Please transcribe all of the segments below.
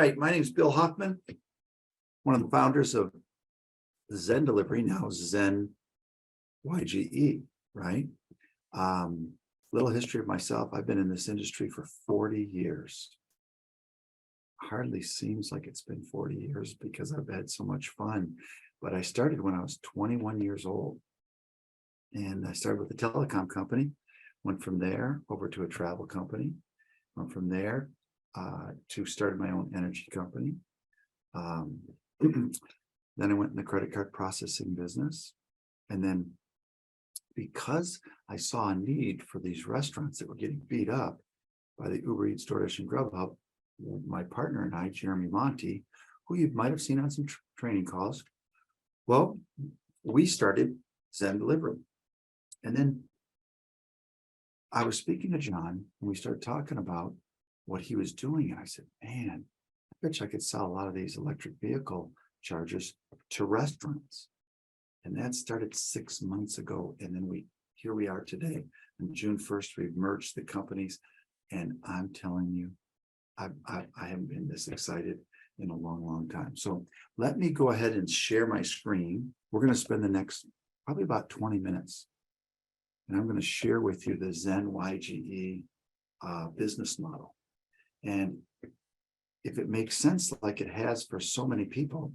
right, my name is Bill Hoffman, one of the founders of ZenDelivery, now ZenYGE, right? Little history of myself. I've been in this industry for 40 years. Hardly seems like it's been 40 years because I've had so much fun. But I started when I was 21 years old. And I started with a telecom company, went from there over to a travel company, went from there to start my own energy company. Then I went in the credit card processing business. And then because I saw a need for these restaurants that were getting beat up by the Uber Eats, DoorDash, and Grubhub, my partner and I, Jeremy Monty, who you might have seen on some training calls, well, we started ZenDelivery. And then I was speaking to John, and we started talking about what he was doing. And I said, man, I bet you I could sell a lot of these electric vehicle chargers to restaurants. And that started 6 months ago. And then here we are today. On June 1st, we've merged the companies. And I'm telling you, I haven't been this excited in a long, long time. So let me go ahead and share my screen. We're going to spend the next probably about 20 minutes. And I'm going to share with you the ZenYGE business model. And if it makes sense like it has for so many people,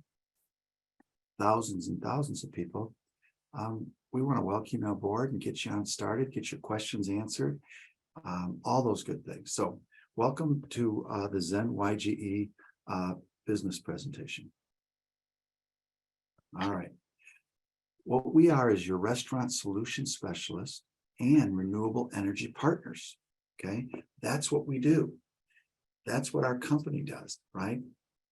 thousands and thousands of people, we want to welcome you on board and get you on started, get your questions answered, all those good things. So welcome to the ZenYGE business presentation. All right. What we are is your restaurant solution specialist and renewable energy partners. Okay. That's what we do. That's what our company does, right?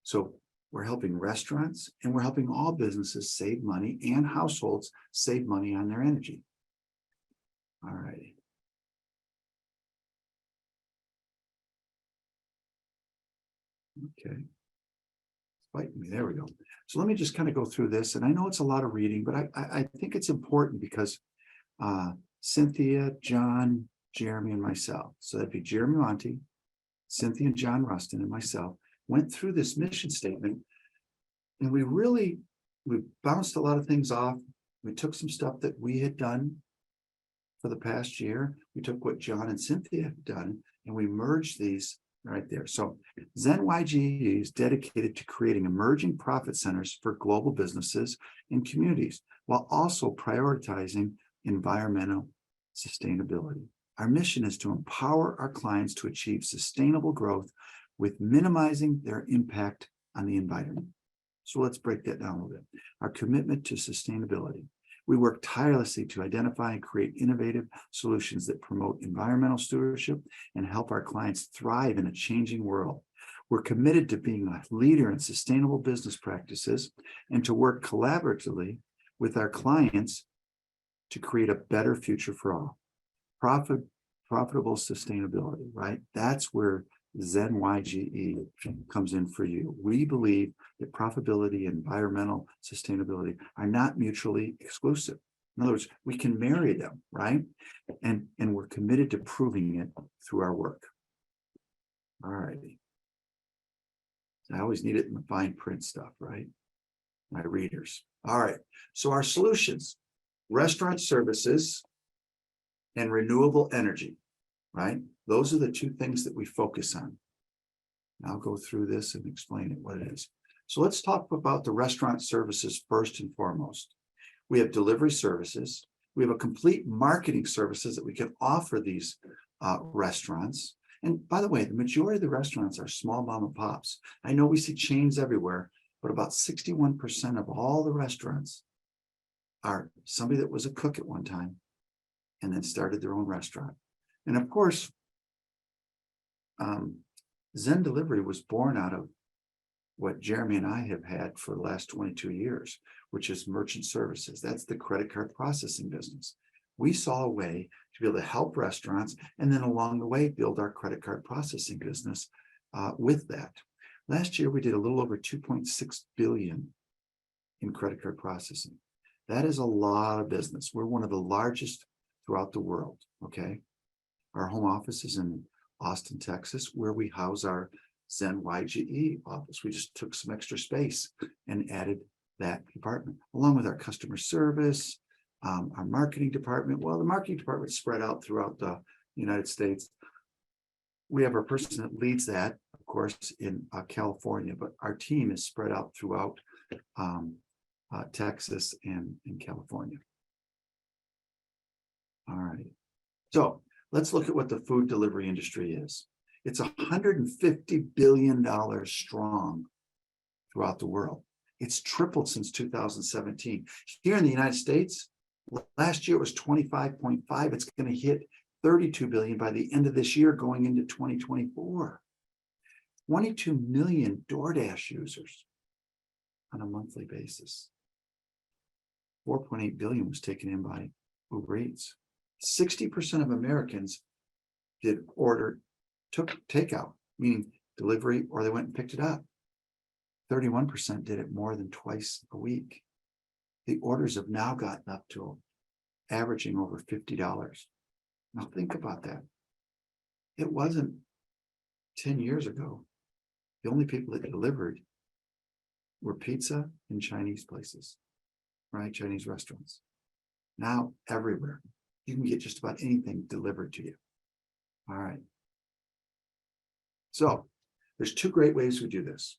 So we're helping restaurants and we're helping all businesses save money and households save money on their energy. All righty. Okay. Fight me. There we go. So let me just kind of go through this. And I know it's a lot of reading, but I think it's important because Cynthia, John, Jeremy, and myself, so that'd be Jeremy Monty, Cynthia and John Rustin, and myself, went through this mission statement. And we bounced a lot of things off. We took some stuff that we had done for the past year. We took what John and Cynthia had done, and we merged these right there. So ZenYGE is dedicated to creating emerging profit centers for global businesses and communities, while also prioritizing environmental sustainability. Our mission is to empower our clients to achieve sustainable growth with minimizing their impact on the environment. So let's break that down a little bit. Our commitment to sustainability. We work tirelessly to identify and create innovative solutions that promote environmental stewardship and help our clients thrive in a changing world. We're committed to being a leader in sustainable business practices and to work collaboratively with our clients to create a better future for all. Profitable sustainability, right? That's where ZenYGE comes in for you. We believe that profitability and environmental sustainability are not mutually exclusive. In other words, we can marry them, right? And we're committed to proving it through our work. All righty. I always need it in the fine print stuff, right? My readers. All right. So our solutions, restaurant services and renewable energy, right? Those are the two things that we focus on. I'll go through this and explain it what it is. So let's talk about the restaurant services first and foremost. We have delivery services. We have a complete marketing services that we can offer these restaurants. And by the way, the majority of the restaurants are small mom and pops. I know we see chains everywhere, but about 61% of all the restaurants are somebody that was a cook at one time and then started their own restaurant. And of course, ZenDelivery was born out of what Jeremy and I have had for the last 22 years, which is merchant services. That's the credit card processing business. We saw a way to be able to help restaurants and then along the way build our credit card processing business with that. Last year, we did a little over 2.6 billion in credit card processing. That is a lot of business. We're one of the largest throughout the world, okay? Our home office is in Austin, Texas, where we house our ZenYGE office. We just took some extra space and added that department, along with our customer service, our marketing department. Well, the marketing department is spread out throughout the United States. We have our person that leads that, of course, in California, but our team is spread out throughout Texas and in California. All right. So let's look at what the food delivery industry is. It's $150 billion strong throughout the world. It's tripled since 2017. Here in the United States, last year it was 25.5. It's going to hit 32 billion by the end of this year, going into 2024. 22 million DoorDash users on a monthly basis. 4.8 billion was taken in by Uber Eats. 60% of Americans took takeout, meaning delivery, or they went and picked it up. 31% did it more than twice a week. The orders have now gotten up to averaging over $50. Now think about that. It wasn't 10 years ago. The only people that delivered were pizza and Chinese places, right? Chinese restaurants. Now everywhere, you can get just about anything delivered to you. All right. So there's two great ways we do this.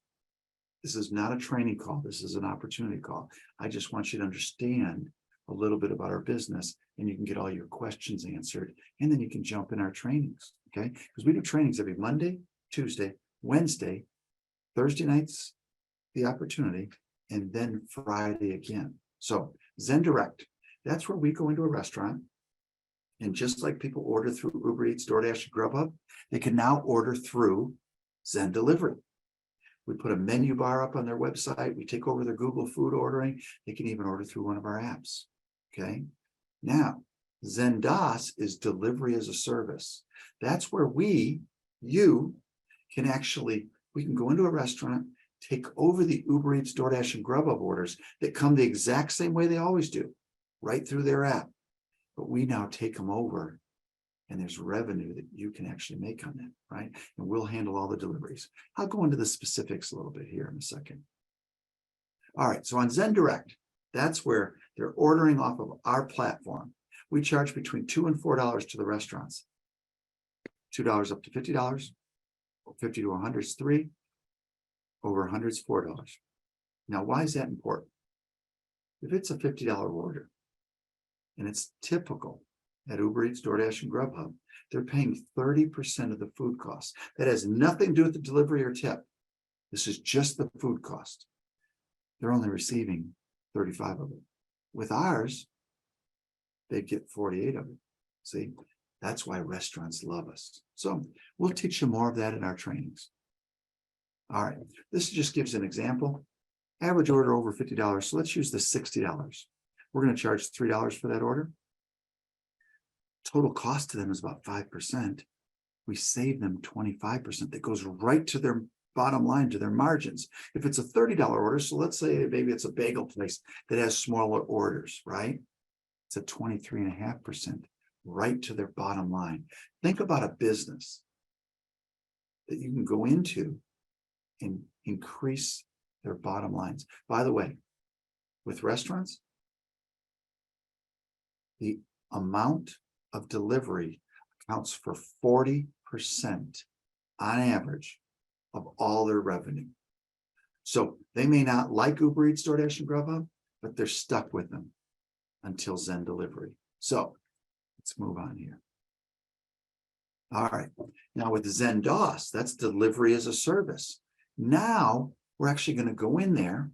This is not a training call. This is an opportunity call. I just want you to understand a little bit about our business, and you can get all your questions answered, and then you can jump in our trainings, okay? Because we do trainings every Monday, Tuesday, Wednesday, Thursday nights, the opportunity, and then Friday again. So ZenDirect, that's where we go into a restaurant, and just like people order through Uber Eats, DoorDash, Grubhub, they can now order through ZenDelivery. We put a menu bar up on their website. We take over their Google food ordering. They can even order through one of our apps. Okay. Now, ZenDOS is delivery as a service. That's where you can actually, we can go into a restaurant, take over the Uber Eats, DoorDash, and Grubhub orders that come the exact same way they always do, right through their app. But we now take them over, and there's revenue that you can actually make on that, right? And we'll handle all the deliveries. I'll go into the specifics a little bit here in a second. All right, so on ZenDirect, that's where they're ordering off of our platform. We charge between $2 and $4 to the restaurants. $2 up to $50, or 50 to 100 is $3, over 100 is $4. Now, why is that important? If it's a $50 order, and it's typical at Uber Eats, DoorDash, and Grubhub, they're paying 30% of the food costs. That has nothing to do with the delivery or tip. This is just the food cost. They're only receiving 35 of it. With ours, they get 48 of it. See, that's why restaurants love us. So we'll teach you more of that in our trainings. All right, this just gives an example. Average order over $50. So let's use the $60. We're going to charge $3 for that order. Total cost to them is about 5%. We save them 25%. That goes right to their bottom line, to their margins. If it's a $30 order, so let's say maybe it's a bagel place that has smaller orders, right? It's a 23.5% right to their bottom line. Think about a business that you can go into and increase their bottom lines. By the way, with restaurants, the amount of delivery accounts for 40% on average of all their revenue. So they may not like Uber Eats, DoorDash, and Grubhub, but they're stuck with them until ZenDelivery. So let's move on here. All right. Now with ZenDOS, that's delivery as a service. Now we're actually going to go in there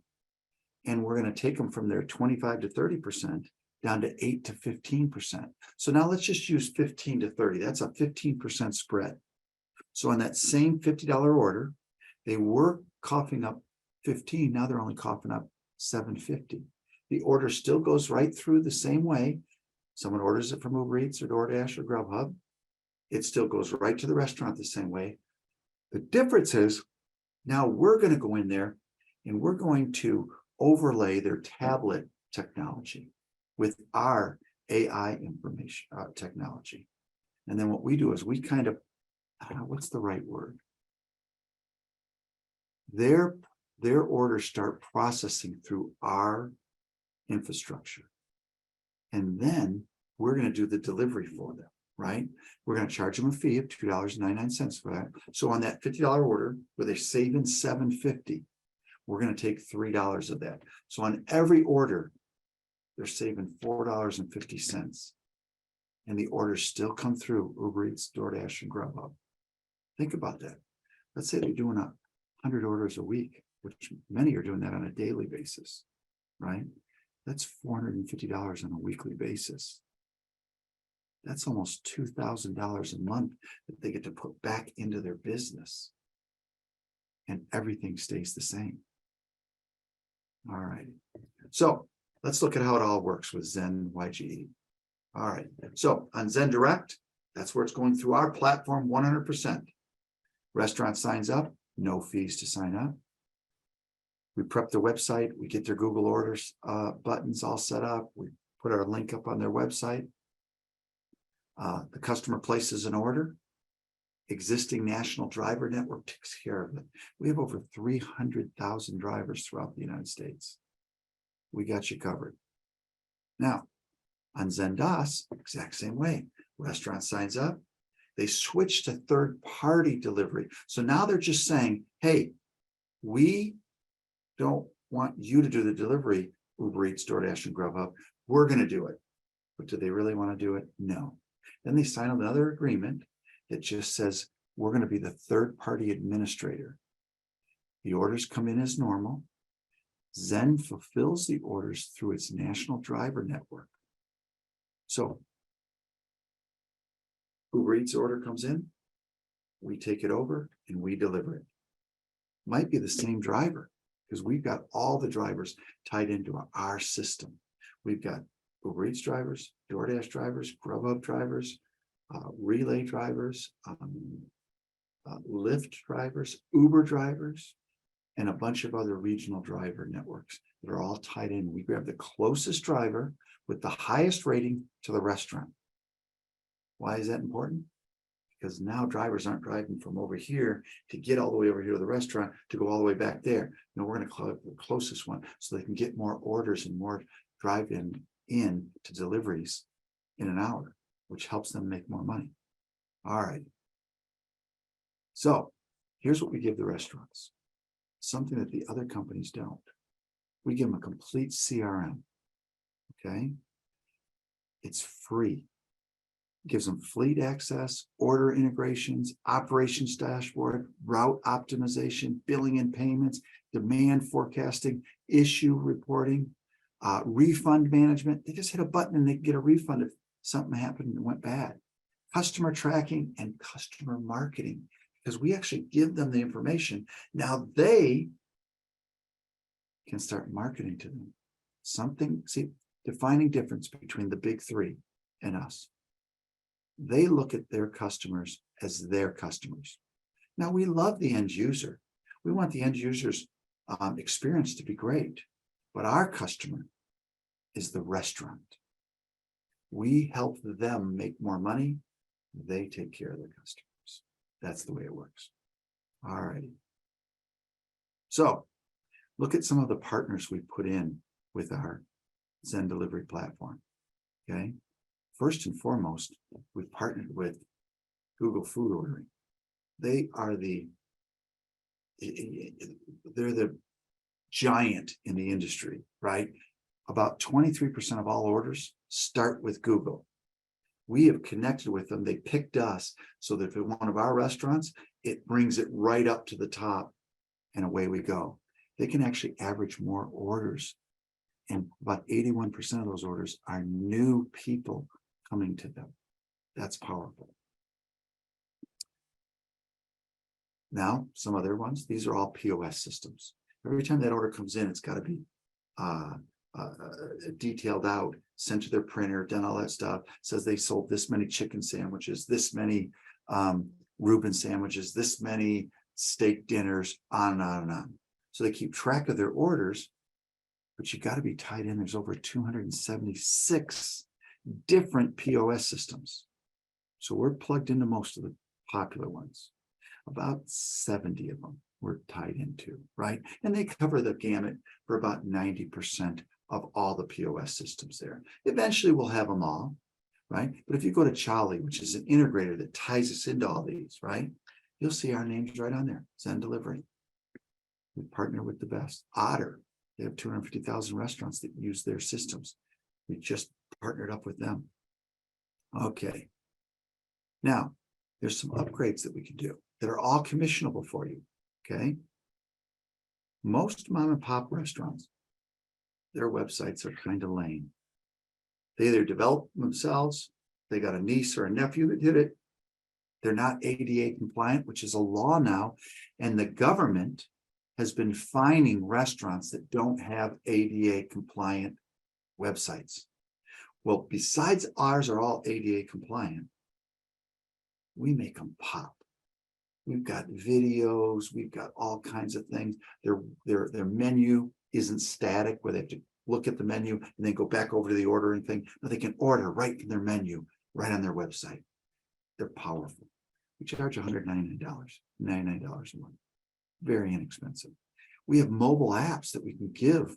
and we're going to take them from their 25 to 30% down to 8 to 15%. So now let's just use 15 to 30. That's a 15% spread. So on that same $50 order, they were coughing up 15. Now they're only coughing up $7.50. The order still goes right through the same way. Someone orders it from Uber Eats or DoorDash or Grubhub. It still goes right to the restaurant the same way. The difference is now we're going to go in there and we're going to overlay their tablet technology with our AI information technology. And then what we do is we kind of, what's the right word? Their orders start processing through our infrastructure. And then we're going to do the delivery for them, right? We're going to charge them a fee of $2.99 for that. So on that $50 order, where they're saving $7.50, we're going to take $3 of that. So on every order, they're saving $4.50. And the orders still come through Uber Eats, DoorDash, and Grubhub. Think about that. Let's say they're doing 100 orders a week, which many are doing that on a daily basis, right? That's $450 on a weekly basis. That's almost $2,000 a month that they get to put back into their business. And everything stays the same. All right. So let's look at how it all works with ZenYGE. All right. So on ZenDirect, that's where it's going through our platform 100%. Restaurant signs up, no fees to sign up. We prep their website. We get their Google orders buttons all set up. We put our link up on their website. The customer places an order. Existing national driver network takes care of it. We have over 300,000 drivers throughout the United States. We got you covered. Now, on ZenDos, exact same way. Restaurant signs up. They switch to third-party delivery. So now they're just saying, hey, we don't want you to do the delivery, Uber Eats, DoorDash, and Grubhub. We're going to do it. But do they really want to do it? No. Then they sign another agreement that just says, we're going to be the third-party administrator. The orders come in as normal. Zen fulfills the orders through its national driver network. So Uber Eats order comes in, we take it over and we deliver it. Might be the same driver because we've got all the drivers tied into our system. We've got Uber Eats drivers, DoorDash drivers, Grubhub drivers, Relay drivers, Lyft drivers, Uber drivers, and a bunch of other regional driver networks that are all tied in. We grab the closest driver with the highest rating to the restaurant. Why is that important? Because now drivers aren't driving from over here to get all the way over here to the restaurant to go all the way back there. No, we're going to call it the closest one so they can get more orders and more drive-in to deliveries in an hour, which helps them make more money. All right. So here's what we give the restaurants. Something that the other companies don't. We give them a complete CRM. Okay. It's free. It gives them fleet access, order integrations, operations dashboard, route optimization, billing and payments, demand forecasting, issue reporting, refund management. They just hit a button and they get a refund if something happened and went bad. Customer tracking and customer marketing, because we actually give them the information. Now they can start marketing to them. Defining difference between the big three and us. They look at their customers as their customers. Now we love the end user. We want the end user's experience to be great, but our customer is the restaurant. We help them make more money. They take care of their customers. That's the way it works. All righty. So look at some of the partners we put in with our ZenDelivery platform. Okay. First and foremost, we've partnered with Google Food Ordering. They're the giant in the industry, right? About 23% of all orders start with Google. We have connected with them. They picked us so that if it's one of our restaurants, it brings it right up to the top and away we go. They can actually average more orders. And about 81% of those orders are new people coming to them. That's powerful. Now, some other ones, these are all POS systems. Every time that order comes in, it's got to be detailed out, sent to their printer, done all that stuff. Says they sold this many chicken sandwiches, this many Reuben sandwiches, this many steak dinners, on and on and on. So they keep track of their orders, but you got to be tied in. There's over 276 different POS systems. So we're plugged into most of the popular ones, about 70 of them. we're tied into, right? And they cover the gamut for about 90% of all the POS systems there. Eventually we'll have them all, right? But if you go to Charlie, which is an integrator that ties us into all these, right? You'll see our names right on there, ZenDelivery. We partner with the best. Otter, they have 250,000 restaurants that use their systems. We just partnered up with them. Okay. Now, there's some upgrades that we can do that are all commissionable for you, okay? Most mom and pop restaurants, their websites are kind of lame. They either develop themselves, they got a niece or a nephew that did it. They're not ADA compliant, which is a law now, and the government has been fining restaurants that don't have ADA compliant websites. Well, besides ours are all ADA compliant, we make them pop. We've got videos, we've got all kinds of things. Their menu isn't static where they have to look at the menu and then go back over to the ordering thing. But they can order right from their menu, right on their website. They're powerful. We charge $199, $99 a month. Very inexpensive. We have mobile apps that we can give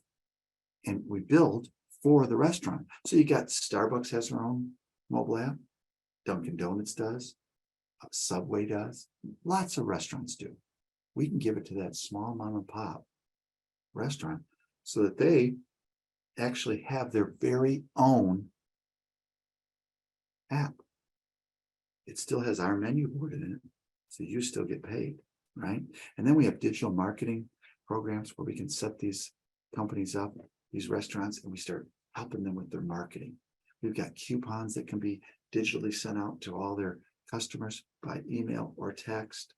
and we build for the restaurant. So you got Starbucks has their own mobile app. Dunkin' Donuts does. Subway does. Lots of restaurants do. We can give it to that small mom and pop restaurant so that they actually have their very own app. It still has our menu board in it, so you still get paid, right? And then we have digital marketing programs where we can set these companies up, these restaurants, and we start helping them with their marketing. We've got coupons that can be digitally sent out to all their customers by email or text.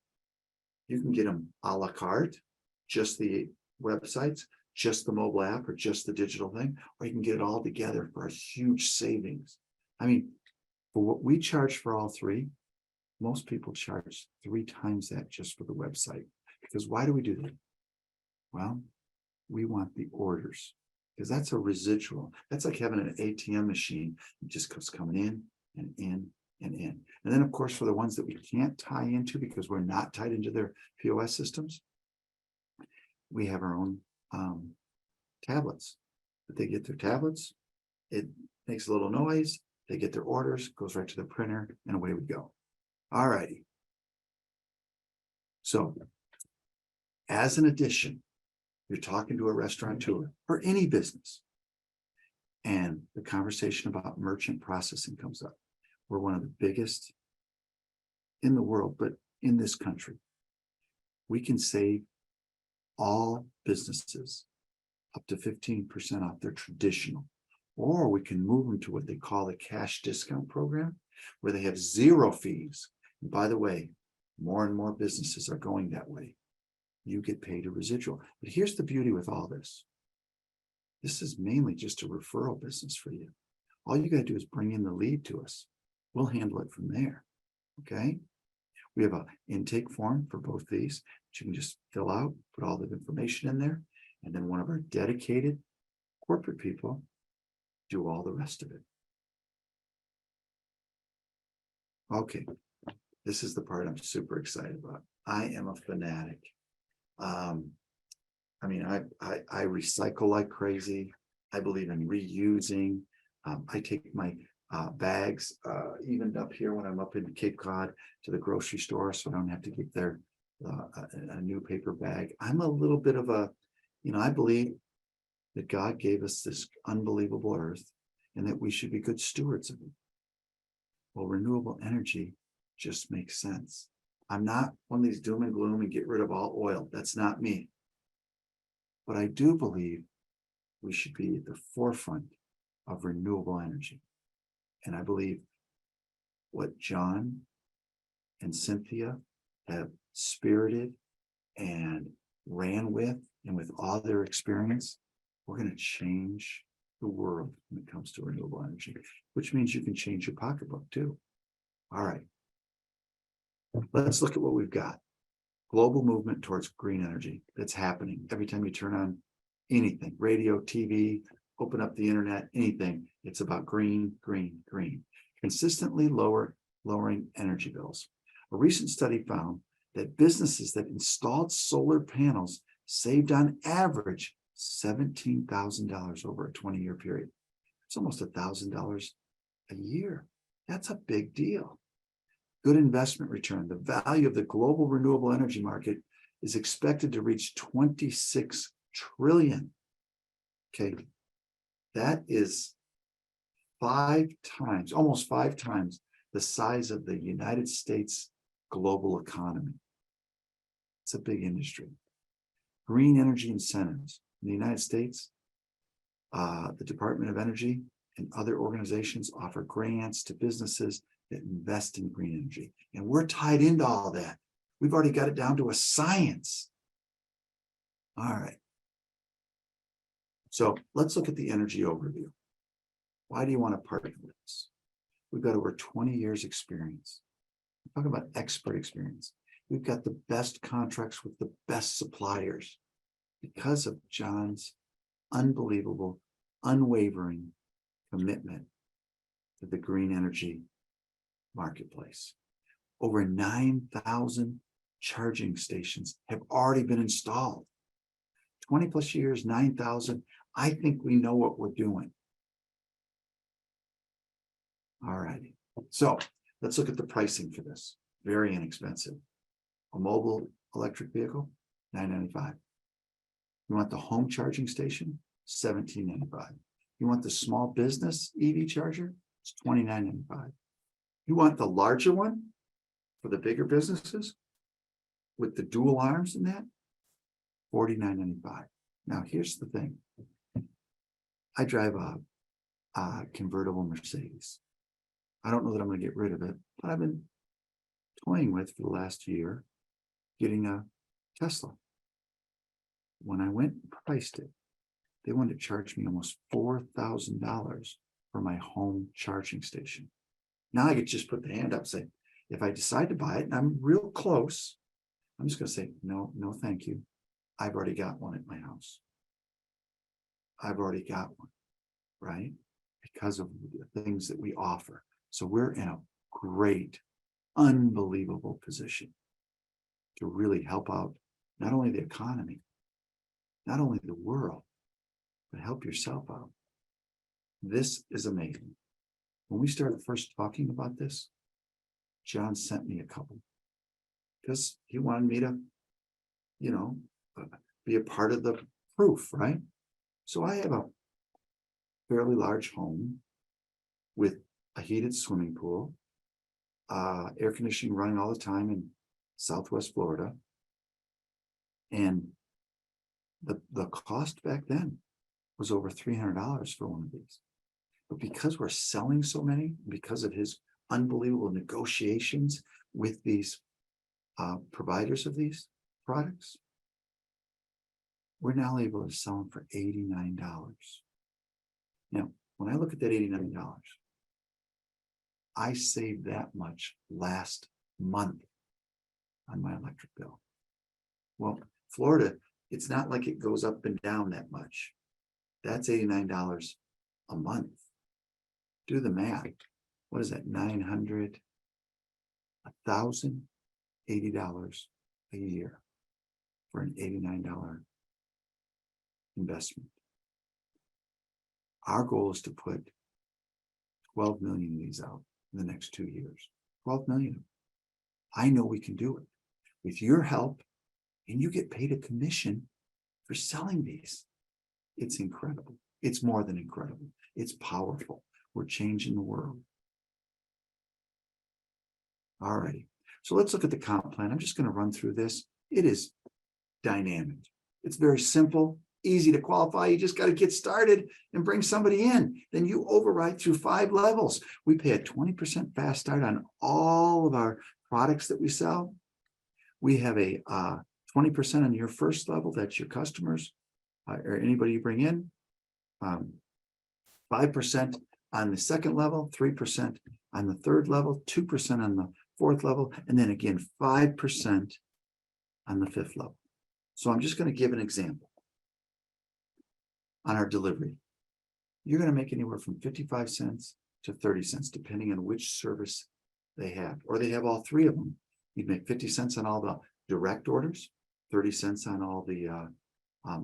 You can get them a la carte, just the websites, just the mobile app, or just the digital thing, or you can get it all together for a huge savings. I mean, for what we charge for all three, most people charge 3 times that just for the website. Because why do we do that? Well, we want the orders, because that's a residual. That's like having an ATM machine. It just keeps coming in and in and in. And then, of course, for the ones that we can't tie into because we're not tied into their POS systems, we have our own tablets. But they get their tablets, it makes a little noise, they get their orders, goes right to the printer, and away we go. All righty. So, as an addition, you're talking to a restaurateur or any business, and the conversation about merchant processing comes up. We're one of the biggest in the world, but in this country, we can save all businesses up to 15% off their traditional, or we can move them to what they call a cash discount program, where they have 0 fees. And by the way, more and more businesses are going that way. You get paid a residual. But here's the beauty with all this. This is mainly just a referral business for you. All you got to do is bring in the lead to us. We'll handle it from there. Okay? We have an intake form for both these that you can just fill out, put all the information in there, and then one of our dedicated corporate people do all the rest of it. Okay, this is the part I'm super excited about. I am a fanatic. I mean, I recycle like crazy. I believe in reusing. I take my bags, even up here when I'm up in Cape Cod, to the grocery store, so I don't have to get there a new paper bag. I'm a little bit of a, I believe that God gave us this unbelievable earth and that we should be good stewards of it. Well, renewable energy just makes sense. I'm not one of these doom and gloom and get rid of all oil. That's not me. But I do believe we should be at the forefront of renewable energy. And I believe what John and Cynthia have spirited and ran with, and with all their experience, we're going to change the world when it comes to renewable energy, which means you can change your pocketbook too. All right. Let's look at what we've got. Global movement towards green energy that's happening. Every time you turn on anything, radio, TV, open up the internet, anything, it's about green, green, green. Consistently lowering energy bills. A recent study found that businesses that installed solar panels saved on average $17,000 over a 20-year period. It's almost $1,000 a year. That's a big deal. Good investment return. The value of the global renewable energy market is expected to reach 26 trillion. Okay, that is almost five times the size of the United States global economy. It's a big industry. Green energy incentives in the United States, the Department of Energy and other organizations offer grants to businesses that invest in green energy. And we're tied into all that. We've already got it down to a science. All right. So let's look at the energy overview. Why do you want to partner with us? We've got over 20 years experience. We're talking about expert experience. We've got the best contracts with the best suppliers because of John's unbelievable, unwavering commitment to the green energy marketplace. Over 9,000 charging stations have already been installed. 20 plus years, 9,000. I think we know what we're doing. All righty. So let's look at the pricing for this. Very inexpensive. A mobile electric vehicle, $9.95. You want the home charging station, $17.95. You want the small business EV charger, it's $29.95. You want the larger one for the bigger businesses with the dual arms in that, $49.95. Now, here's the thing. I drive a convertible Mercedes. I don't know that I'm going to get rid of it, but I've been toying with for the last year getting a Tesla. When I went and priced it, they wanted to charge me almost $4,000 for my home charging station. Now I could just put the hand up and say, if I decide to buy it and I'm real close, I'm just going to say, no, thank you. I've already got one at my house. I've already got one, right? Because of the things that we offer. So we're in a great, unbelievable position to really help out not only the economy, not only the world, but help yourself out. This is amazing. When we started first talking about this, John sent me a couple because he wanted me to, be a part of the proof, right? So I have a fairly large home with a heated swimming pool, air conditioning running all the time in Southwest Florida. And the cost back then was over $300 for one of these. But because we're selling so many, because of his unbelievable negotiations with these providers of these products, we're now able to sell them for $89. Now, when I look at that $89, I saved that much last month on my electric bill. Well, Florida, it's not like it goes up and down that much. That's $89 a month. Do the math. What is that? $900, $1,080 a year for an $89 investment. Our goal is to put 12 million of these out in the next 2 years. 12 million. I know we can do it with your help, and you get paid a commission for selling these. It's incredible. It's more than incredible. It's powerful. We're changing the world. All righty. So let's look at the comp plan. I'm just going to run through this. It is dynamic. It's very simple, easy to qualify. You just got to get started and bring somebody in. Then you override through 5 levels. We pay a 20% fast start on all of our products that we sell. We have a 20% on your first level. That's your customers or anybody you bring in. 5% on the second level, 3% on the third level, 2% on the fourth level, and then again, 5% on the fifth level. So I'm just going to give an example. On our delivery, you're going to make anywhere from 55 cents to 30 cents, depending on which service they have, or they have all 3 of them. You'd make 50 cents on all the direct orders, 30 cents on all the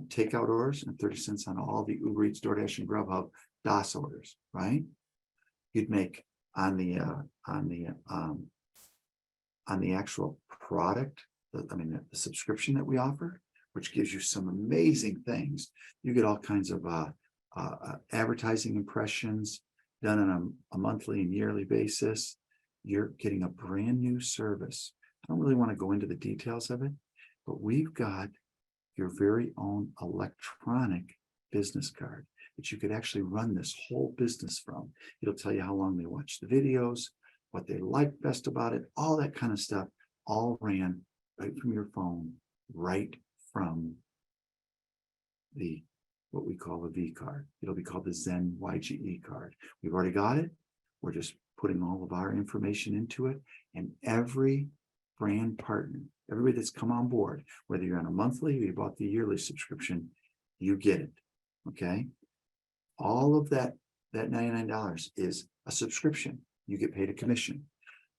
takeout orders, and 30 cents on all the Uber Eats, DoorDash, and Grubhub DOS orders, right? You'd make on the actual product, the subscription that we offer, which gives you some amazing things. You get all kinds of advertising impressions done on a monthly and yearly basis. You're getting a brand new service. I don't really want to go into the details of it, but we've got your very own electronic business card that you could actually run this whole business from. It'll tell you how long they watch the videos, what they like best about it, all that kind of stuff, all ran right from your phone, right from what we call a V card. It'll be called the ZenYGE card. We've already got it. We're just putting all of our information into it, and every brand partner, everybody that's come on board, whether you're on a monthly or you bought the yearly subscription, you get it. Okay. All of that $99 is a subscription. You get paid a commission.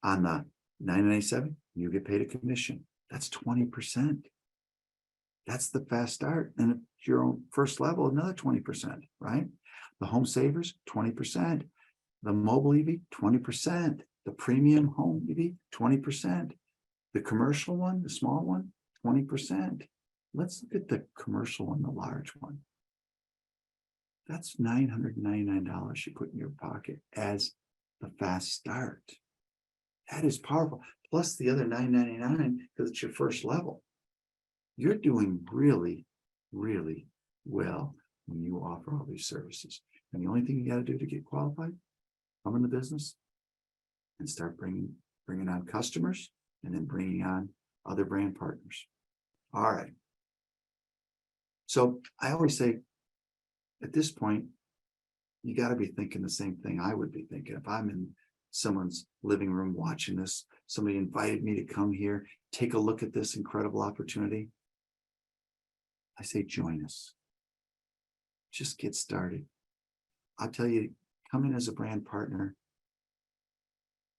On the $9.97, you get paid a commission. That's 20%. That's the fast start. And if your own first level, another 20%, right? The home savers, 20%. The mobile EV, 20%. The premium home EV, 20%. The commercial one, the small one, 20%. Let's look at the commercial one, the large one. That's $999 you put in your pocket as the fast start. That is powerful. Plus the other $999 because it's your first level. You're doing really, really well when you offer all these services. And the only thing you got to do to get qualified, come in the business and start bringing on customers and then bringing on other brand partners. All right. So I always say at this point, you got to be thinking the same thing I would be thinking. If I'm in someone's living room watching this, somebody invited me to come here, take a look at this incredible opportunity, I say, join us. Just get started. I'll tell you, come in as a brand partner.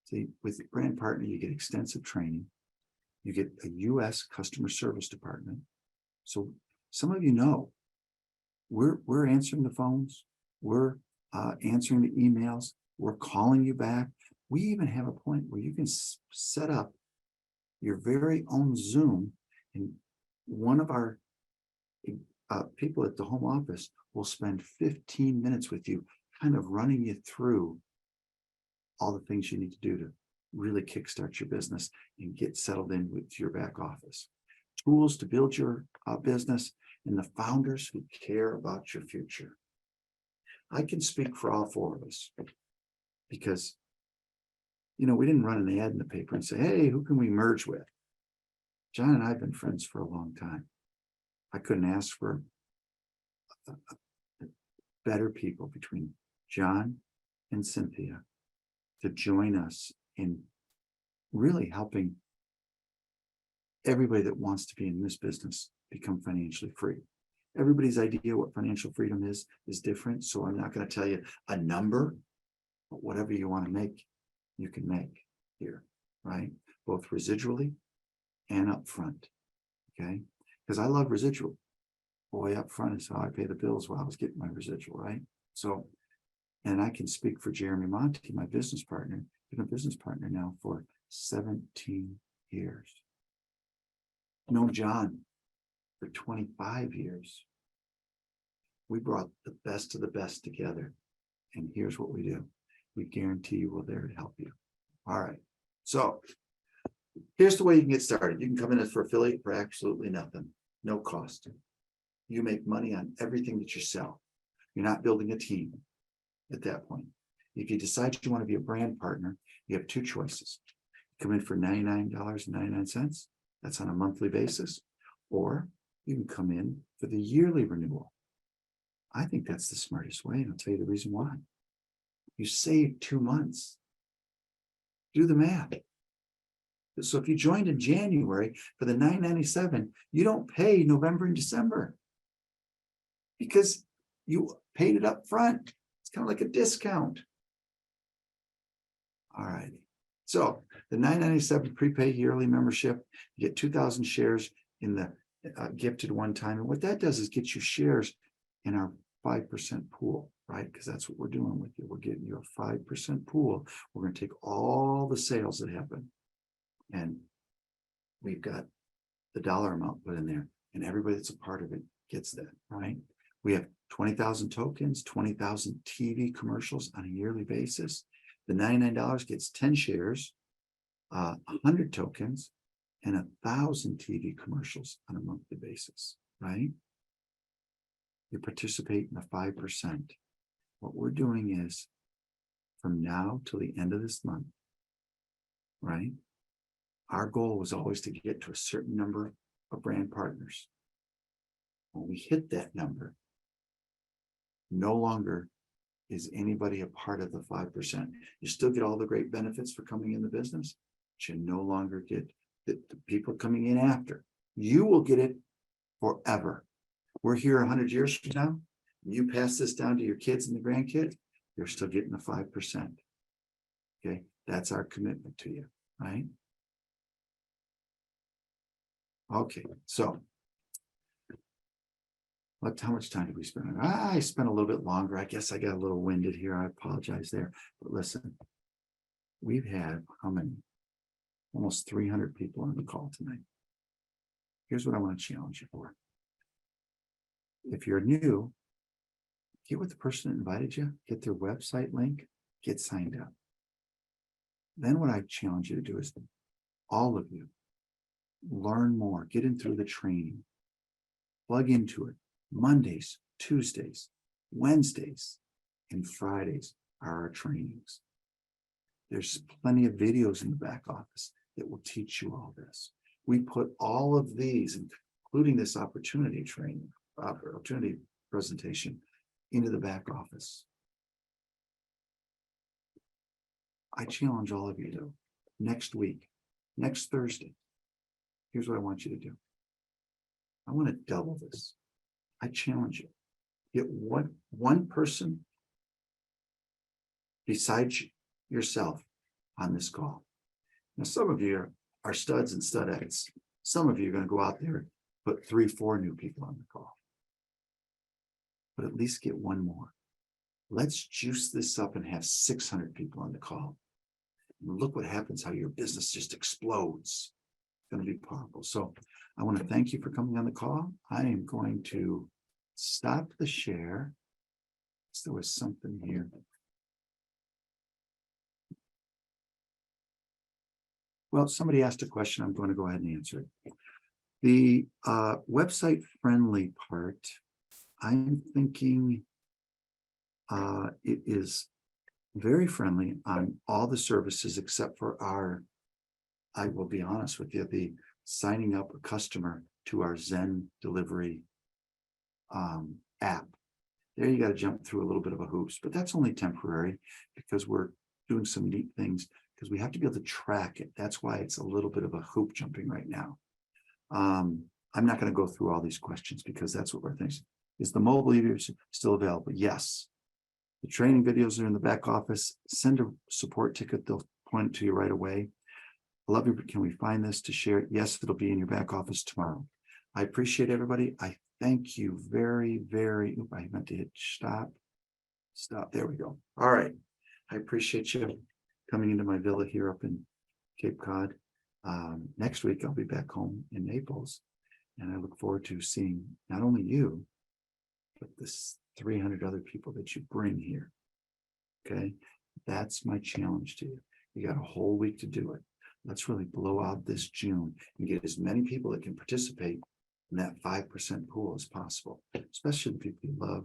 See, with the brand partner, you get extensive training. You get a U.S. customer service department. So some of you know, we're answering the phones. We're answering the emails. We're calling you back. We even have a point where you can set up your very own Zoom, and one of our people at the home office will spend 15 minutes with you, kind of running you through all the things you need to do to really kickstart your business and get settled in with your back office. Tools to build your business, and the founders who care about your future. I can speak for all four of us because, we didn't run an ad in the paper and say, hey, who can we merge with? John and I have been friends for a long time. I couldn't ask for better people between John and Cynthia to join us in really helping everybody that wants to be in this business become financially free. Everybody's idea what financial freedom is different. So I'm not going to tell you a number, but whatever you want to make, you can make here, right? Both residually and upfront. Okay. Because I love residual. Boy, upfront is how I pay the bills while I was getting my residual, right? So, and I can speak for Jeremy Monty, my business partner. Been a business partner now for 17 years. Known John for 25 years. We brought the best of the best together. And here's what we do. We guarantee you we're there to help you. All right. So here's the way you can get started. You can come in as for affiliate for absolutely nothing. No cost. You make money on everything that you sell. You're not building a team at that point. If you decide you want to be a brand partner, you have two choices. Come in for $99.99. That's on a monthly basis. Or you can come in for the yearly renewal. I think that's the smartest way, and I'll tell you the reason why. You save 2 months. Do the math. So if you joined in January for the $9.97, you don't pay November and December because you paid it up front. It's kind of like a discount. All right. So The $9.97 prepaid yearly membership, you get 2,000 shares in the gifted one time. And what that does is get you shares in our 5% pool, right? Because that's what we're doing with you. We're getting you a 5% pool. We're going to take all the sales that happen, and we've got the dollar amount put in there, and everybody that's a part of it gets that, right? We have 20,000 tokens, 20,000 TV commercials on a yearly basis. The $99 gets 10 shares, 100 tokens, and 1,000 TV commercials on a monthly basis, right? You participate in the 5%. What we're doing is, from now till the end of this month, right? Our goal was always to get to a certain number of brand partners. When we hit that number, no longer is anybody a part of the 5%. You still get all the great benefits for coming in the business, but you no longer get the people coming in after. You will get it forever. We're here 100 years from now. You pass this down to your kids and the grandkids, you're still getting the 5%. Okay, that's our commitment to you, right? Okay, so how much time did we spend? I spent a little bit longer. I guess I got a little winded here. I apologize there. But listen, we've had how many? Almost 300 people on the call tonight. Here's what I want to challenge you for. If you're new, get with the person that invited you, get their website link, get signed up. Then what I challenge you to do is, all of you, learn more, get in through the training, plug into it. Mondays, Tuesdays, Wednesdays, and Fridays are our trainings. There's plenty of videos in the back office that will teach you all this. We put all of these, including this opportunity presentation, into the back office. I challenge all of you to, next week, next Thursday, here's what I want you to do. I want to double this. I challenge you. Get one person besides yourself on this call. Now, some of you are studs and studettes. Some of you are going to go out there and put 3-4 new people on the call. But at least get one more. Let's juice this up and have 600 people on the call. And look what happens, how your business just explodes. It's going to be powerful. So I want to thank you for coming on the call. I am going to stop the share. So there was something here. Well, somebody asked a question. I'm going to go ahead and answer it. The website friendly part, I'm thinking it is very friendly on all the services except for our, I will be honest with you, the signing up a customer to our ZenDelivery app. There you got to jump through a little bit of a hoops, but that's only temporary because we're doing some neat things because we have to be able to track it. That's why it's a little bit of a hoop jumping right now. I'm not going to go through all these questions because that's what we're thinking. Is the mobile still available? Yes. The training videos are in the back office. Send a support ticket. They'll point it to you right away. I love you, but can we find this to share it? Yes, it'll be in your back office tomorrow. I appreciate everybody. I thank you very, very. I meant to hit stop. Stop. There we go. All right. I appreciate you coming into my villa here up in Cape Cod. Next week, I'll be back home in Naples. And I look forward to seeing not only you, but this 300 other people that you bring here. Okay. That's my challenge to you. You got a whole week to do it. Let's really blow out this June and get as many people that can participate in that 5% pool as possible, especially the people you love,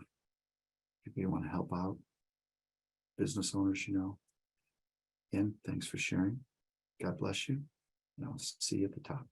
people you want to help out, business owners, you know. Again, thanks for sharing. God bless you. And I'll see you at the top.